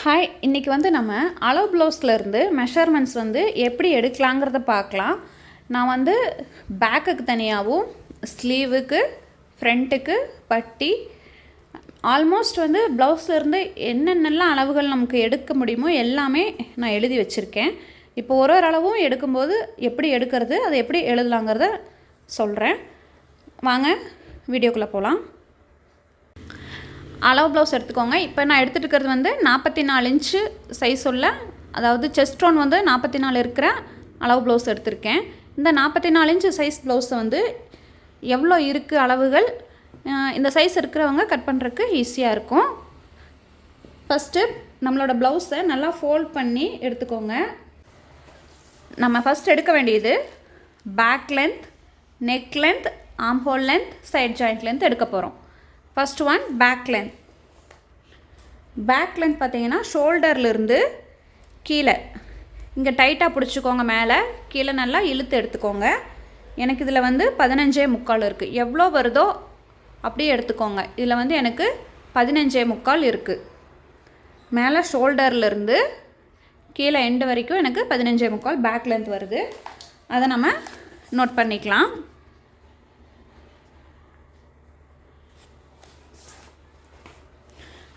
Hi, இன்றைக்கி வந்து நம்ம அளவு ப்ளவுஸ்லேருந்து மெஷர்மெண்ட்ஸ் வந்து எப்படி எடுக்கலாங்கிறத பார்க்கலாம். நான் வந்து பேக்குக்கு தனியாகவும், ஸ்லீவுக்கு, ஃப்ரண்ட்டுக்கு, பட்டி, ஆல்மோஸ்ட் வந்து ப்ளவுஸ்லேருந்து என்னென்னலாம் அளவுகள் நமக்கு எடுக்க முடியுமோ எல்லாமே நான் எழுதி வச்சுருக்கேன். இப்போ ஒரு ஒரு அளவும் எடுக்கும்போது எப்படி எடுக்கிறது, அதை எப்படி எழுதலாங்கிறத சொல்கிறேன். வாங்க வீடியோக்குள்ளே போகலாம். அளவு ப்ளவுஸ் எடுத்துக்கோங்க. இப்போ நான் எடுத்துகிட்டு இருக்கிறது வந்து 44 இன்ச்சு சைஸ் உள்ள, அதாவது செஸ்ட் ரவுண்ட் வந்து 44 இருக்கிற அளவு ப்ளவுஸ் எடுத்திருக்கேன். இந்த 44 இன்ச்சு சைஸ் ப்ளவுஸை வந்து எவ்வளோ இருக்குது அளவுகள், இந்த சைஸ் இருக்கிறவங்க கட் பண்ணுறதுக்கு ஈஸியாக இருக்கும். ஃபஸ்ட்டு நம்மளோட ப்ளவுஸை நல்லா ஃபோல்ட் பண்ணி எடுத்துக்கோங்க. நம்ம ஃபஸ்ட் எடுக்க வேண்டியது back length, neck length, arm hole length, side joint length எடுக்க போகிறோம். First one back length. Back length பார்த்தீங்கன்னா ஷோல்டர்லேருந்து கீழே இங்கே டைட்டாக பிடிச்சிக்கோங்க, மேலே கீழே நல்லா இழுத்து எடுத்துக்கோங்க. எனக்கு இதில் வந்து 15.75 இருக்குது. எவ்வளோ வருதோ அப்படியே எடுத்துக்கோங்க. இதில் வந்து எனக்கு 15.75 இருக்குது. மேலே ஷோல்டர்லேருந்து கீழே எண்டு வரைக்கும் எனக்கு 15.75 பேக் லென்த் வருது. அதை நம்ம நோட் பண்ணிக்கலாம்.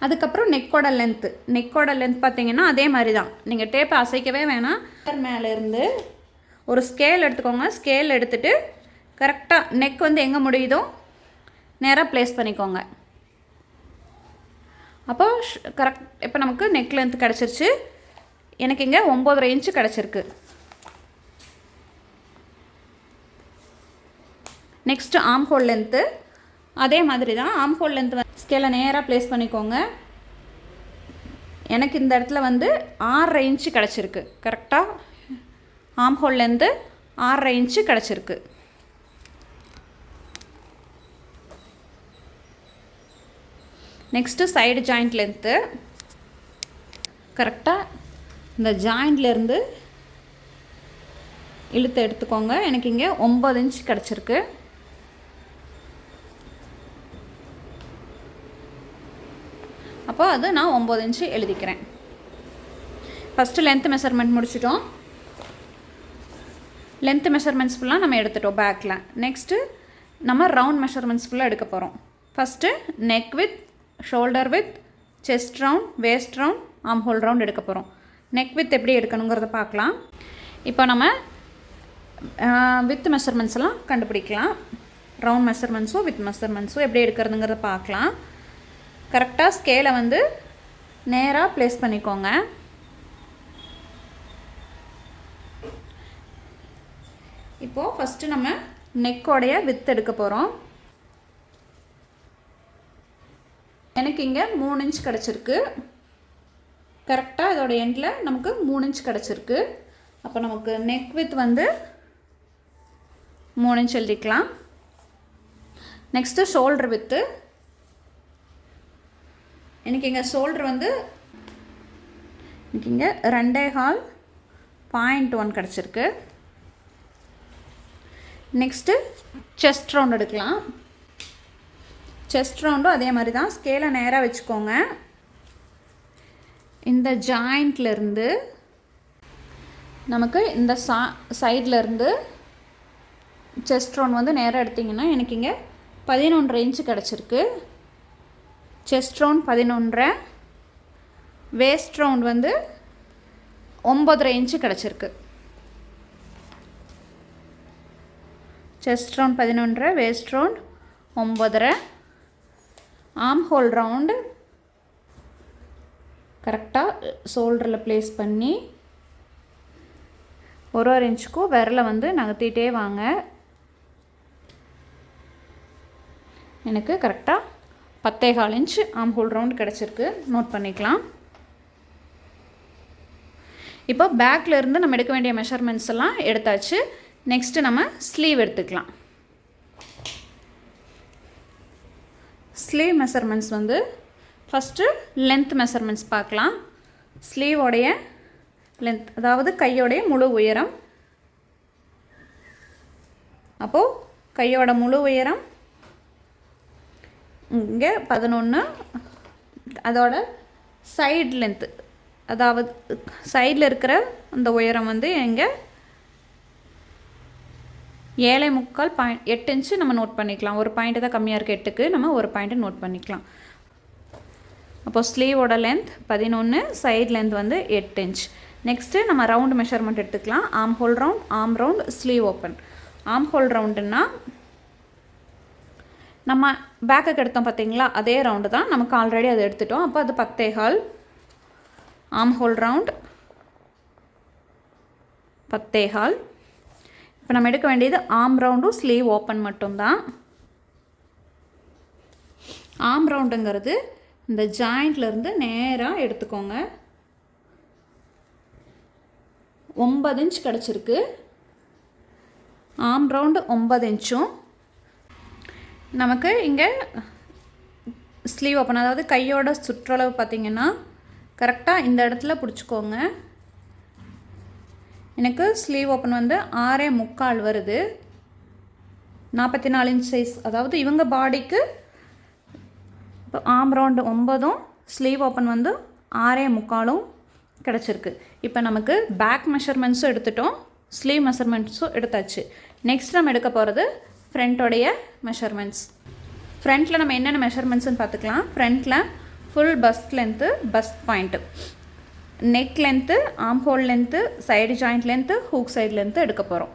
அதுக்கப்புறம் நெக்கோட லென்த் பார்த்தீங்கன்னா அதே மாதிரி தான். நீங்கள் டேப்பை அசைக்கவே வேணாம். மேலேருந்து ஒரு ஸ்கேல் எடுத்துக்கோங்க. ஸ்கேல் எடுத்துகிட்டு கரெக்டாக நெக் வந்து எங்கே முடியுதோ நேராக ப்ளேஸ் பண்ணிக்கோங்க. அப்போது கரெக்ட். இப்போ நமக்கு நெக் லென்த் கிடச்சிருச்சு. எனக்கு இங்கே 9.5 இன்ச்சு கிடச்சிருக்கு. நெக்ஸ்ட்டு ஆர்ம் ஹோல் லென்த்து அதே மாதிரி தான். ஆர்ம் ஹோல் லென்த் ஸ்கேலை நேராக ப்ளேஸ் பண்ணிக்கோங்க. எனக்கு இந்த இடத்துல வந்து 6.5 இன்ச்சு கிடச்சிருக்கு. கரெக்டாக ஆர்ம் ஹோல் லென்த்து 6.5 இன்ச்சு கிடச்சிருக்கு. Next side joint length. கரெக்டாக இந்த ஜாயிண்ட்லேருந்து இழுத்து எடுத்துக்கோங்க. எனக்கு இங்கே 9 இன்ச்சு கிடச்சிருக்கு. அப்போ அது நான் 9 இன்ச்சு எழுதிக்கிறேன். ஃபஸ்ட்டு லென்த் மெஷர்மெண்ட் முடிச்சிட்டோம். லென்த் மெஷர்மெண்ட்ஸ் ஃபுல்லாக நம்ம எடுத்துட்டோம் பேக்கில். நெக்ஸ்ட்டு நம்ம ரவுண்ட் மெஷர்மெண்ட்ஸ் ஃபுல்லாக எடுக்க போகிறோம். First neck with, shoulder with, chest round, waste round, arm whole round எடுக்க போகிறோம். நெக் வித் எப்படி எடுக்கணுங்கிறத பார்க்கலாம். இப்போ நம்ம வித் மெஷர்மெண்ட்ஸ் எல்லாம் கண்டுபிடிக்கலாம். ரவுண்ட் மெஷர்மெண்ட்ஸும் வித் மெஷர்மெண்ட்ஸும் எப்படி எடுக்கிறதுங்கிறத பார்க்கலாம். கரெக்டாக ஸ்கேலை வந்து நேராக ப்ளேஸ் பண்ணிக்கோங்க. இப்போது ஃபஸ்ட்டு நம்ம நெக்கோடைய வித் எடுக்க போகிறோம். எனக்கு இங்கே 3 இன்ச் கிடச்சிருக்கு. கரெக்டாக இதோட எண்டில் நமக்கு 3 இன்ச் கிடச்சிருக்கு. அப்போ நமக்கு நெக் வித் வந்து 3 இன்ச் எழுதிக்கலாம். Next shoulder with. எனக்கு இங்கே ஷோல்டர் வந்து எனக்கு இங்கே 2.1 கிடச்சிருக்கு. நெக்ஸ்ட்டு செஸ்ட் ரவுண்ட் எடுக்கலாம். செஸ்ட் ரவுண்டும் அதே மாதிரி தான். ஸ்கேலை நேராக வச்சுக்கோங்க. இந்த ஜாயிண்ட்லேருந்து நமக்கு இந்த சைட்லேருந்து செஸ்ட் ரவுண்ட் வந்து நேராக எடுத்திங்கன்னா எனக்கு இங்கே 11.5 இன்ச்சு கிடச்சிருக்கு. செஸ்ட் ரவுண்ட் 11, வேஸ்ட் ரவுண்ட் வந்து 9.5 இன்ச்சு கிடச்சிருக்கு. Chest round 11, waste round 9.5. Arm whole round கரெக்டாக ஷோல்டரில் ப்ளேஸ் பண்ணி ஒரு இன்ச்சுக்கும் விரலை வந்து நகர்த்திட்டே வாங்க. எனக்கு கரெக்டாக 10.25 இன்ச்சு ஆர்ம் ஹோல் ரவுண்ட் கிடச்சிருக்கு. நோட் பண்ணிக்கலாம். இப்போ பேக்கில் இருந்து நம்ம எடுக்க வேண்டிய மெஷர்மெண்ட்ஸ் எல்லாம் எடுத்தாச்சு. நெக்ஸ்ட்டு நம்ம ஸ்லீவ் எடுத்துக்கலாம். ஸ்லீவ் மெஷர்மெண்ட்ஸ் வந்து ஃபஸ்ட்டு லென்த் மெஷர்மெண்ட்ஸ் பார்க்கலாம். ஸ்லீவோடைய லென்த், அதாவது கையோடைய முழு உயரம். அப்போது கையோட முழு உயரம் இங்கே 11. அதோட சைடு லென்த்து அதாவது சைடில் இருக்கிற அந்த உயரம் வந்து எங்கே 7.25 8 நம்ம நோட் பண்ணிக்கலாம். ஒரு பாயிண்ட் தான் கம்மியாக இருக்குது 8க்கு, நம்ம ஒரு பாயிண்ட்டு நோட் பண்ணிக்கலாம். அப்போது ஸ்லீவோட லென்த் 11, சைட் லென்த் வந்து 8 இன்ச். நெக்ஸ்ட்டு நம்ம ரவுண்டு மெஷர்மெண்ட் எடுத்துக்கலாம். Armhole round, arm round, sleeve open. Armhole ரவுண்டுன்னா நம்ம பேக்குக்கு எடுத்தோம் பார்த்தீங்களா, அதே ரவுண்டு தான், நமக்கு ஆல்ரெடி அதை எடுத்துட்டோம். அப்போ அது 10.25. ஆம் ஹோல் ரவுண்ட் 10.25. இப்போ நம்ம எடுக்க வேண்டியது ஆம் ரவுண்டும் ஸ்லீவ் ஓப்பன் மட்டும்தான். ஆம் ரவுண்டுங்கிறது இந்த ஜாயிண்ட்லேருந்து நேராக எடுத்துக்கோங்க. 9 இன்ச் கிடச்சிருக்கு. ஆம் ரவுண்டு 9 இன்ச்சும் நமக்கு இங்கே ஸ்லீவ் ஓப்பன், அதாவது கையோட சுற்றளவு பார்த்திங்கன்னா கரெக்டாக இந்த இடத்துல பிடிச்சிக்கோங்க. எனக்கு ஸ்லீவ் ஓப்பன் வந்து 6.25 வருது. 44 இன்ச் சைஸ், அதாவது இவங்க பாடிக்கு இப்போ ஆம் ரவுண்டு 9ம் ஸ்லீவ் ஓப்பன் வந்து 6.25 கிடச்சிருக்கு. இப்போ நமக்கு பேக் மெஷர்மெண்ட்ஸும் எடுத்துட்டோம், ஸ்லீவ் மெஷர்மெண்ட்ஸும் எடுத்தாச்சு. நெக்ஸ்ட் நம்ம எடுக்க போகிறது ஃப்ரண்ட்டோடைய மெஷர்மெண்ட்ஸ். ஃப்ரண்ட்டில் நம்ம என்னென்ன மெஷர்மெண்ட்ஸ்னு பார்த்துக்கலாம். ஃப்ரண்ட்டில் full bust length, bust point, neck length, arm whole length, side joint length, hook side length எடுக்க போகிறோம்.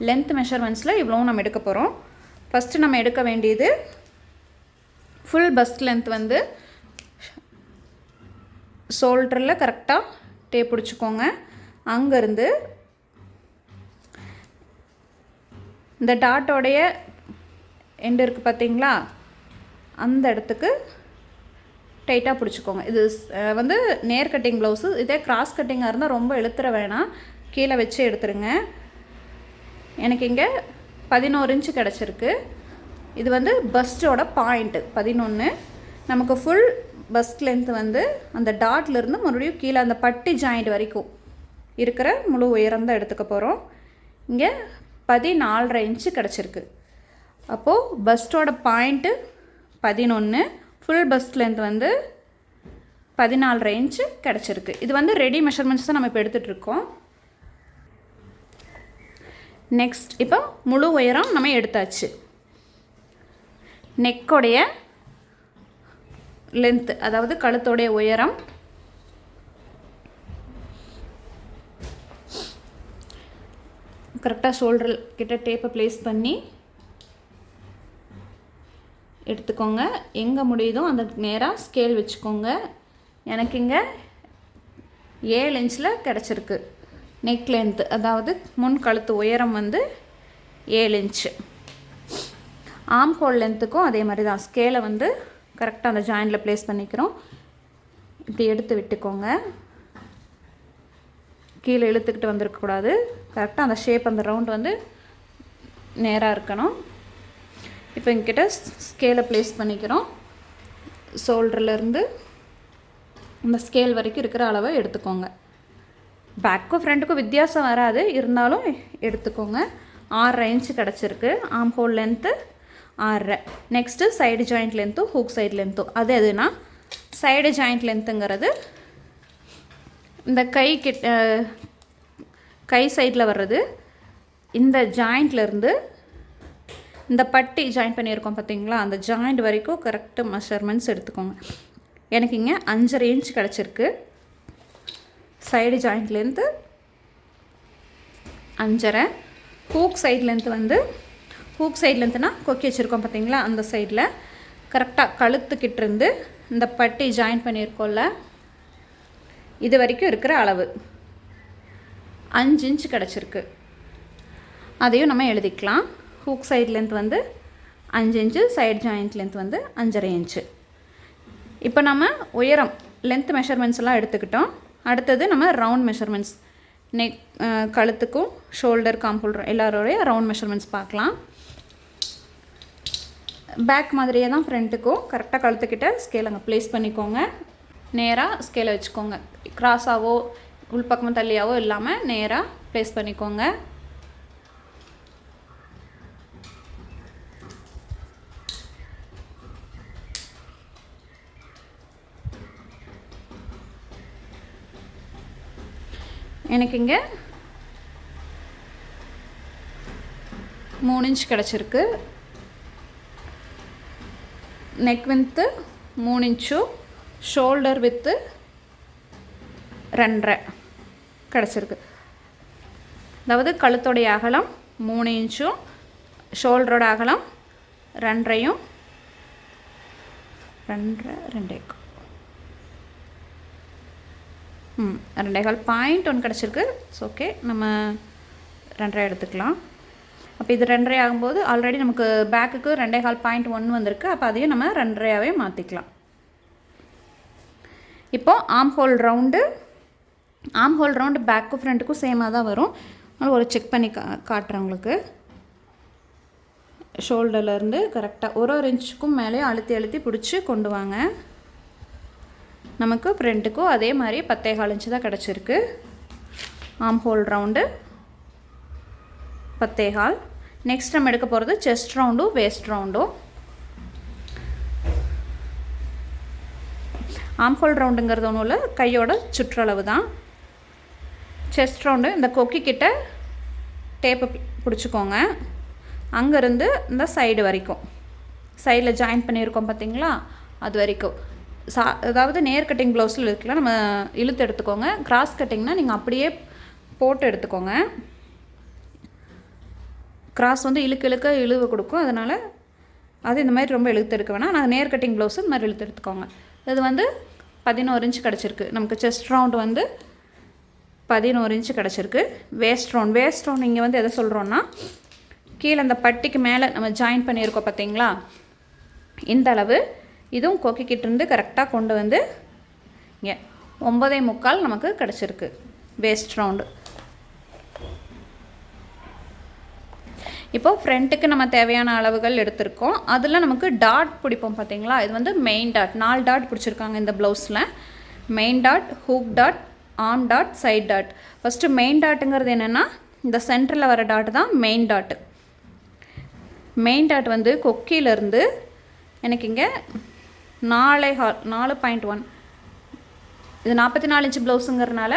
லென்த் மெஷர்மெண்ட்ஸில் இவ்வளோ நம்ம எடுக்க போகிறோம். ஃபஸ்ட்டு நம்ம எடுக்க வேண்டியது ஃபுல் பஸ்ட் லென்த் வந்து ஷோல்டரில் கரெக்டாக டேப் பிடிச்சிக்கோங்க. அங்கேருந்து இந்த டாட்டோடைய எண்டு இருக்குது பார்த்தீங்களா, அந்த இடத்துக்கு டைட்டாக பிடிச்சிக்கோங்க. இது வந்து நேர் கட்டிங் ப்ளவுஸு. இதே கிராஸ் கட்டிங்காக இருந்தால் ரொம்ப இழுத்துற வேணாம், கீழே வச்சு எடுத்துருங்க. எனக்கு இங்கே 11 இன்ச்சு கிடச்சிருக்கு. இது வந்து பஸ்ட்டோட பாயிண்ட்டு 11. நமக்கு ஃபுல் பஸ்ட் லென்த் வந்து அந்த டாட்லேருந்து மறுபடியும் கீழே அந்த பட்டி ஜாயிண்ட் வரைக்கும் இருக்கிற முழு உயரம் தான் எடுத்துக்க போகிறோம். இங்கே 14.5 இன்ச்சு கிடச்சிருக்கு. அப்போது பஸ்ட்டோட பாயிண்ட்டு 11, ஃபுல் பஸ்ட் லென்த் வந்து 14.5 இன்ச்சு கிடச்சிருக்கு. இது வந்து ரெடி மெஷர்மெண்ட்ஸ் தான் நம்ம இப்போ எடுத்துகிட்ருக்கோம். நெக்ஸ்ட் இப்போ முழு உயரம் நம்ம எடுத்தாச்சு. நெக்கோடைய லென்த்து, அதாவது கழுத்தோடைய உயரம் கரெக்டாக ஷோல்டர் கிட்ட டேப்பை ப்ளேஸ் பண்ணி எடுத்துக்கோங்க. எங்கே முடியுதோ அந்த நேராக ஸ்கேல் வச்சுக்கோங்க. எனக்கு இங்கே 7 இன்ச்சில் கிடச்சிருக்கு நெக் லென்த்து, அதாவது முன் கழுத்து உயரம் வந்து 7 இன்ச்சு. ஆம் ஹோல் லென்த்துக்கும் அதே மாதிரி தான், ஸ்கேலை வந்து கரெக்டாக அந்த ஜாயிண்டில் ப்ளேஸ் பண்ணிக்கிறோம். இப்படி எடுத்து விட்டுக்கோங்க. கீழே இழுத்துக்கிட்டு வந்துருக்கக்கூடாது, கரெக்டாக அந்த ஷேப், அந்த ரவுண்ட் வந்து நேராக இருக்கணும். இப்போ எங்கிட்ட ஸ்கேலை ப்ளேஸ் பண்ணிக்கிறோம். ஷோல்டர்லேருந்து இந்த ஸ்கேல் வரைக்கும் இருக்கிற அளவை எடுத்துக்கோங்க. பேக்கும் ஃப்ரண்ட்டுக்கும் வித்தியாசம் வராது, இருந்தாலும் எடுத்துக்கோங்க. 6.5 இன்ச்சு கிடச்சிருக்கு. ஆம் whole length 6.5. Next side joint லென்த்தும் ஹூக் சைடு லென்த்தும். அது எதுனா சைடு ஜாயிண்ட் லென்த்துங்கிறது இந்த கை சைடில் வர்றது. இந்த ஜாயிண்ட்லேருந்து இந்த பட்டி ஜாயின் பண்ணியிருக்கோம் பார்த்தீங்களா, அந்த ஜாயிண்ட் வரைக்கும் கரெக்டு மெஷர்மெண்ட்ஸ் எடுத்துக்கோங்க. எனக்கு இங்கே 5.5 இன்ச் கிடச்சிருக்கு. Side joint length 5.5. Hook side length வந்து, ஹூக் சைடு லென்த்துனா கொக்கி வச்சுருக்கோம் பார்த்தீங்களா, அந்த சைடில் கரெக்டாக கழுத்துக்கிட்டேருந்து இந்த பட்டி ஜாயின் பண்ணியிருக்கோம்ல, இது வரைக்கும் இருக்கிற அளவு 5 இன்ச் கிடச்சிருக்கு. அதையும் நம்ம எழுதிக்கலாம். ஹூக் சைடு லென்த் வந்து 5 இன்ச்சு, சைடு ஜாயிண்ட் லென்த் வந்து 5.5 இன்ச்சு. இப்போ நம்ம உயரம் லென்த் மெஷர்மெண்ட்ஸ் எல்லாம் எடுத்துக்கிட்டோம். அடுத்தது நம்ம ரவுண்ட் மெஷர்மெண்ட்ஸ், நெக் கழுத்துக்கும் ஷோல்டர் காம்புல் எல்லாரோடைய ரவுண்ட் மெஷர்மெண்ட்ஸ் பார்க்கலாம். பேக் மாதிரியே தான் ஃப்ரண்ட்டுக்கும் கரெக்டாக கழுத்துக்கிட்ட ஸ்கேல் அங்கே ப்ளேஸ் பண்ணிக்கோங்க. நேராக ஸ்கேலை வச்சுக்கோங்க. கிராஸாவோ உள்பக்கமாக தள்ளியாவோ இல்லாமல் நேராக ப்ளேஸ் பண்ணிக்கோங்க. எனக்கு இங்கே 3 இன்ச் கிடச்சிருக்கு. நெக் வித்து 3 இன்ச்சும் ஷோல்டர் வித்து 2.5 கிடச்சிருக்கு. அதாவது கழுத்தோடைய அகலம் 3 இன்ச்சும் ஷோல்டரோட அகலம் 2.5 2.5 2.5 கிடச்சிருக்கு. இட்ஸ் ஓகே, நம்ம 2.5 எடுத்துக்கலாம். அப்போ இது 2.5 ஆகும்போது ஆல்ரெடி நமக்கு பேக்குக்கு 2.5.1 வந்திருக்கு. அப்போ அதையும் நம்ம 2.5ஆவே மாற்றிக்கலாம். இப்போது ஆம் ஹோல் ரவுண்டு பேக்கும் ஃப்ரண்ட்டுக்கும் சேமாக தான் வரும். அதனால் ஒரு செக் பண்ணி காட்டுறேன் உங்களுக்கு. ஷோல்டர்லேருந்து கரெக்டாக ஒரு இன்ச்சுக்கும் மேலே அழுத்தி பிடிச்சி கொண்டு வாங்க. நமக்கு ஃப்ரண்ட்டுக்கும் அதே மாதிரி 10.25 இன்ச்சு தான் கிடச்சிருக்கு. ஆம் ஹோல் ரவுண்டு 10.25. நெக்ஸ்ட் நம்ம எடுக்க போகிறது செஸ்ட் ரவுண்டும் வேஸ்ட் ரவுண்டும். ஆம் ஹோல் ரவுண்டுங்கிறது ஒன்றும் இல்லை, கையோட சுற்றளவு தான். செஸ்ட் ரவுண்டு இந்த கொக்கிக்கிட்ட டேப்பை பிடிச்சிக்கோங்க. அங்கேருந்து இந்த சைடு வரைக்கும், சைடில் ஜாயின் பண்ணியிருக்கோம் பார்த்தீங்களா, அது வரைக்கும். அதாவது நேர் கட்டிங் ப்ளவுஸில் இருக்கலாம், நம்ம இழுத்து எடுத்துக்கோங்க. கிராஸ் கட்டிங்னால் நீங்கள் அப்படியே போட்டு எடுத்துக்கோங்க. கிராஸ் வந்து இழுவை கொடுக்கும், அதனால் அது இந்த மாதிரி ரொம்ப இழுத்து எடுக்க வேணாம். நான் நேர் கட்டிங் ப்ளவுஸு இந்த மாதிரி இழுத்து எடுத்துக்கோங்க. இது வந்து 11 இன்ச்சு கிடச்சிருக்கு. நமக்கு செஸ்ட் ரவுண்டு வந்து 11 இன்ச்சு கிடச்சிருக்கு. வேஸ்ட் ரவுண்ட் இங்கே வந்து எதை சொல்கிறோன்னா, கீழே அந்த பட்டிக்கு மேலே நம்ம ஜாயின் பண்ணியிருக்கோம் பார்த்தீங்களா, இந்த அளவு இதுவும் கொக்கிக்கிட்டேருந்து கரெக்டாக கொண்டு வந்து இங்கே 9.25 நமக்கு கிடச்சிருக்கு வேஸ்ட் ரவுண்டு. இப்போது ஃப்ரண்ட்டுக்கு நம்ம தேவையான அளவுகள் எடுத்திருக்கோம். அதில் நமக்கு டாட் பிடிப்போம் பார்த்தீங்களா, இது வந்து மெயின் டாட். 4 டாட் பிடிச்சிருக்காங்க இந்த ப்ளவுஸில். Main dot, hook dot, arm dot, side dot. First main டாட்டுங்கிறது என்னென்னா, இந்த சென்டரில் வர டாட் தான் மெயின் டாட்டு. மெயின் டாட் வந்து கொக்கியிலேருந்து எனக்கு இங்கே 4.1. இது 44 இன்ச்சு ப்ளவுஸுங்கிறதுனால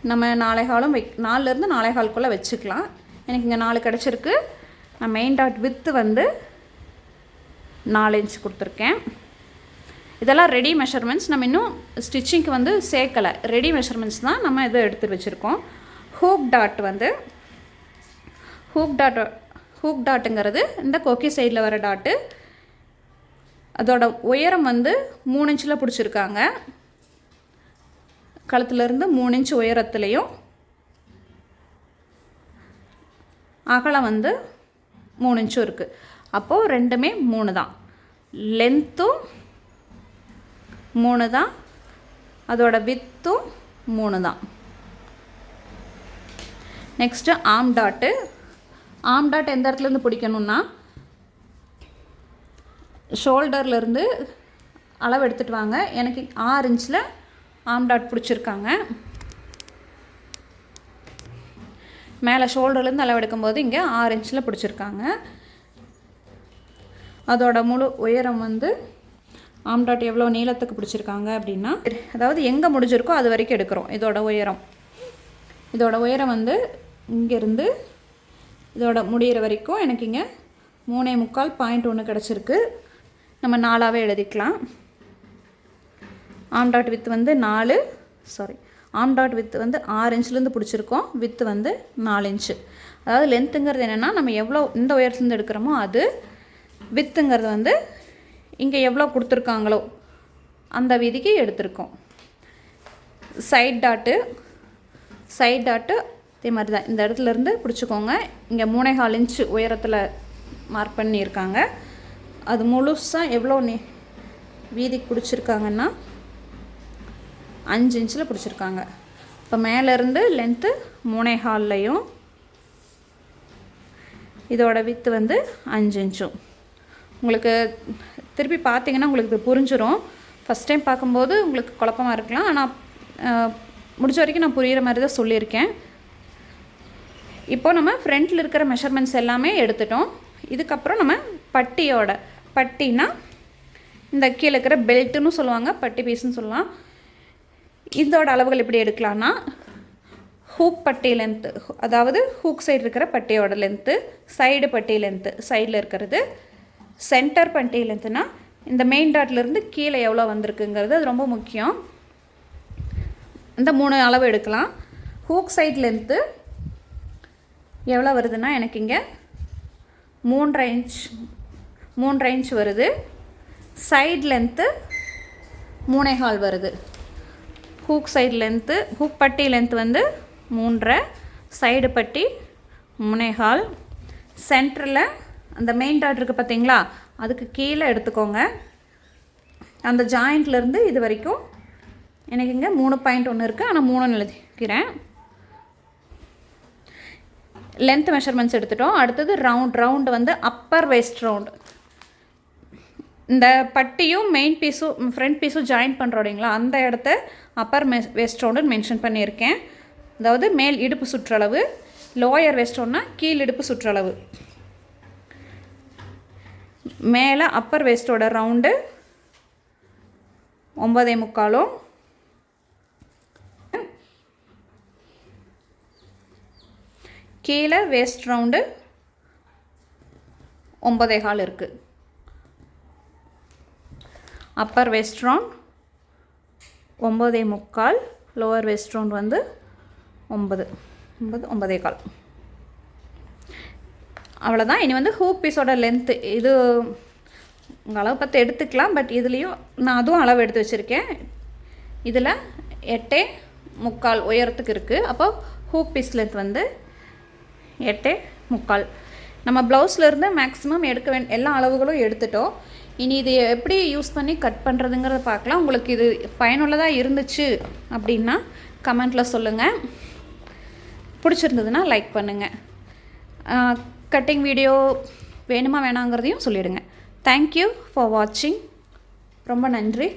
நம்ம 4.25 4.25 வச்சுக்கலாம். எனக்கு இங்கே 4 கிடச்சிருக்கு. நான் மெயின் டாட் வித்து வந்து 4 இன்ச் கொடுத்துருக்கேன். இதெல்லாம் ரெடி மெஷர்மெண்ட்ஸ், நம்ம இன்னும் ஸ்டிச்சிங்க்கு வந்து சேர்க்கலை. ரெடி மெஷர்மெண்ட்ஸ் தான் நம்ம இதை எடுத்து வச்சுருக்கோம். ஹூக் டாட்டுங்கிறது இந்த கொக்கி சைடில் வர டாட்டு. அதோட உயரம் வந்து 3 இன்ச்சில் பிடிச்சிருக்காங்க. கழுத்துலேருந்து 3 இன்ச்சு உயரத்துலேயும் அகலம் வந்து 3 இன்ச்சும் இருக்குது. அப்போது ரெண்டுமே 3 தான். லென்த்தும் 3 தான், அதோட வித்தும் 3 தான். நெக்ஸ்ட்டு ஆர்ம் டாட் எந்த இடத்துலேருந்து பிடிக்கணுன்னா, ஷோல்டர்லேருந்து அளவு எடுத்துகிட்டு வாங்க. எனக்கு 6 இன்ச்சில் ஆர்ம் டாட் பிடிச்சிருக்காங்க. மேலே ஷோல்டர்லேருந்து அளவு எடுக்கும்போது இங்கே 6 இன்ச்சில் பிடிச்சிருக்காங்க. அதோட முழு உயரம் வந்து ஆர்ம் டாட் எவ்வளோ நீளத்துக்கு பிடிச்சிருக்காங்க அப்படின்னா, அதாவது எங்கே முடிஞ்சிருக்கோ அது வரைக்கும் எடுக்கிறோம். இதோட உயரம் வந்து இங்கேருந்து இதோட முடிகிற வரைக்கும் எனக்கு இங்கே 3.25.1 கிடச்சிருக்கு. நம்ம 4ஆகவே எழுதிக்கலாம். ஆர்ம் டாட் வித்து வந்து ஆர்ம் டாட் வித்து வந்து 6 இன்ச்லேருந்து பிடிச்சிருக்கோம். வித்து வந்து 4 இன்ச்சு. அதாவது லென்த்துங்கிறது என்னென்னா, நம்ம எவ்வளோ இந்த உயரத்துலேருந்து எடுக்கிறோமோ அது. வித்துங்கிறது வந்து இங்கே எவ்வளோ கொடுத்துருக்காங்களோ அந்த விதிக்கு எடுத்திருக்கோம். சைட் டாட்டு அதே மாதிரி தான். இந்த இடத்துலேருந்து பிடிச்சிக்கோங்க. இங்கே 3.25 இன்ச்சு உயரத்தில் மார்க் பண்ணியிருக்காங்க. அது முழுசாக எவ்வளோ வீதிக்கு பிடிச்சிருக்காங்கன்னா 5 இன்ச்சில் பிடிச்சிருக்காங்க. இப்போ மேலேருந்து லென்த்து 3.25லையும் இதோட வித்து வந்து 5 இன்ச்சும். உங்களுக்கு திருப்பி பார்த்தீங்கன்னா உங்களுக்கு இது புரிஞ்சிடும். ஃபஸ்ட் டைம் பார்க்கும்போது உங்களுக்கு குழப்பமாக இருக்கலாம், ஆனால் முடிஞ்ச வரைக்கும் நான் புரிகிற மாதிரி தான் சொல்லியிருக்கேன். இப்போ நம்ம ஃப்ரண்ட்டில் இருக்கிற மெஷர்மெண்ட்ஸ் எல்லாமே எடுத்துட்டோம். இதுக்கப்புறம் நம்ம பட்டினா இந்த கீழே இருக்கிற பெல்ட்டுன்னு சொல்லுவாங்க, பட்டி பீஸ்ன்னு சொல்லலாம். இதோட அளவுகள் எப்படி எடுக்கலான்னா, ஹூக் பட்டி லென்த்து, அதாவது ஹூக் சைடு இருக்கிற பட்டியோட லென்த்து, சைடு பட்டி லென்த்து, சைடில் இருக்கிறது. சென்டர் பட்டி லென்த்துனா இந்த மெயின் டாட்லேருந்து கீழே எவ்வளோ வந்திருக்குங்கிறது அது ரொம்ப முக்கியம். இந்த 3 அளவு எடுக்கலாம். ஹூக் சைட் லென்த்து எவ்வளோ வருதுன்னா எனக்கு இங்கே 3.5 இன்ச் வருது. சைட் லென்த்து 3.25 வருது. ஹூக் சைடு லென்த்து, ஹூக் பட்டி லென்த்து வந்து 3.5, சைடு பட்டி 3.25. சென்டரில் அந்த மெயின் டாட் இருக்குது பார்த்தீங்களா, அதுக்கு கீழே எடுத்துக்கோங்க. அந்த ஜாயிண்ட்லேருந்து இது வரைக்கும் எனக்கு இங்கே 3.1 இருக்குது, ஆனால் 3 எழுதிக்கிறேன். லென்த் மெஷர்மெண்ட்ஸ் எடுத்துட்டோம். அடுத்தது ரவுண்டு வந்து அப்பர் வேஸ்ட் ரவுண்டு. இந்த பட்டியும் மெயின் பீஸும் ஃப்ரண்ட் பீஸும் ஜாயின் பண்ணுறோடிங்களா, அந்த இடத்த அப்பர் வேஸ்ட் ரவுண்டுன்னு மென்ஷன் பண்ணியிருக்கேன். அதாவது மேல் இடுப்பு சுற்றளவு, லோயர் வேஸ்ட் ரவுண்ட்னா கீழ் இடுப்பு சுற்றளவு. மேலே அப்பர் வேஸ்ட்டோட ரவுண்டு 9.25, கீழே வேஸ்ட் ரவுண்டு 9.25 இருக்குது. Upper waist round 9.25, lower waist round வந்து 9.25. அவ்வளோதான். இனி வந்து ஹூக் பீஸோட லென்த்து இது உங்கள் அளவு பார்த்து எடுத்துக்கலாம். பட் இதுலேயும் நான் அதுவும் அளவு எடுத்து வச்சுருக்கேன். இதில் 8.25 உயரத்துக்கு இருக்குது. அப்போ ஹூக் பீஸ் லென்த் வந்து 8.25. நம்ம ப்ளவுஸ்லேருந்து மேக்ஸிமம் எடுக்க எல்லா அளவுகளும் எடுத்துட்டோம். இனி இது எப்படி யூஸ் பண்ணி கட் பண்ணுறதுங்கிறத பார்க்கலாம். உங்களுக்கு இது பயனுள்ளதாக இருந்துச்சு அப்படின்னா கமெண்ட்டில் சொல்லுங்கள். பிடிச்சிருந்ததுன்னா லைக் பண்ணுங்கள். கட்டிங் வீடியோ வேணுமா வேணாங்கிறதையும் சொல்லிவிடுங்க. தேங்க்யூ ஃபார் வாட்சிங். ரொம்ப நன்றி.